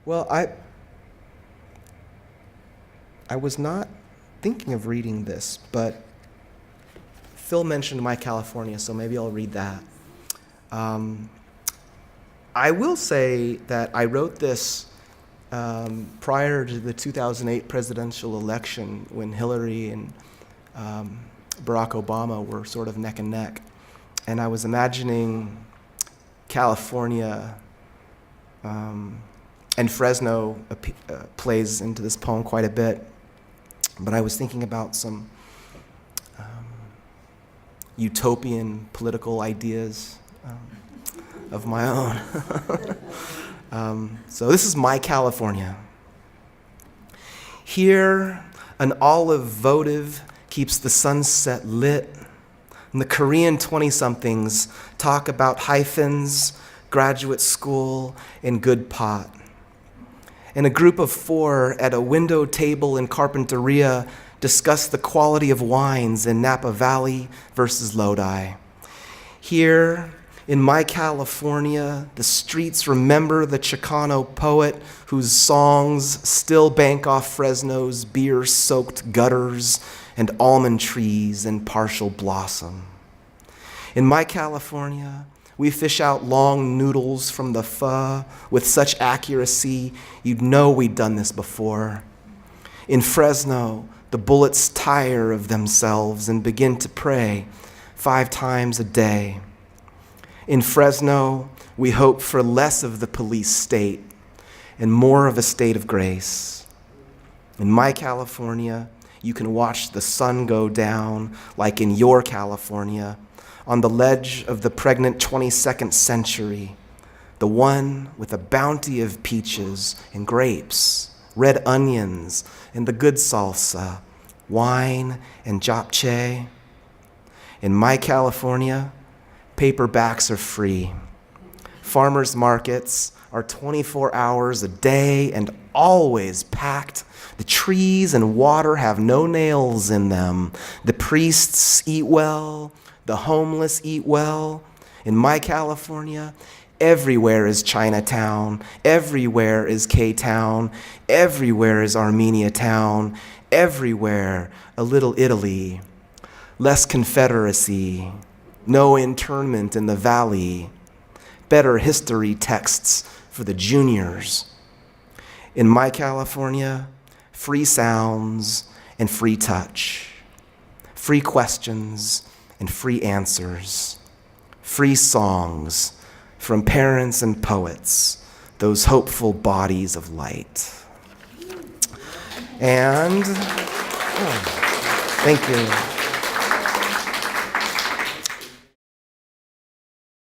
Well, I was not thinking of reading this, but Phil mentioned My California, so maybe I'll read that. I will say that I wrote this prior to the 2008 presidential election when Hillary and Barack Obama were sort of neck and neck. And I was imagining California, and Fresno plays into this poem quite a bit. But I was thinking about some utopian political ideas of my own. So this is My California. Here, an olive votive keeps the sunset lit, and the Korean 20-somethings talk about hyphens, graduate school, and good pot. And a group of 4 at a window table in Carpinteria discuss the quality of wines in Napa Valley versus Lodi. Here, in My California, the streets remember the Chicano poet whose songs still bank off Fresno's beer-soaked gutters and almond trees in partial blossom. In My California, we fish out long noodles from the pho with such accuracy you'd know we'd done this before. In Fresno, the bullets tire of themselves and begin to pray 5 times a day. In Fresno, we hope for less of the police state and more of a state of grace. In My California, you can watch the sun go down like in your California on the ledge of the pregnant 22nd century, the one with a bounty of peaches and grapes, red onions and the good salsa, wine and japchae. In My California, paperbacks are free. Farmers markets are 24 hours a day and always packed. The trees and water have no nails in them. The priests eat well. The homeless eat well. In My California, everywhere is Chinatown. Everywhere is K-Town. Everywhere is Armenia Town. Everywhere, a little Italy. Less Confederacy. No internment in the valley. Better history texts for the juniors. In My California, free sounds and free touch. Free questions and free answers. Free songs from parents and poets, those hopeful bodies of light. And, thank you.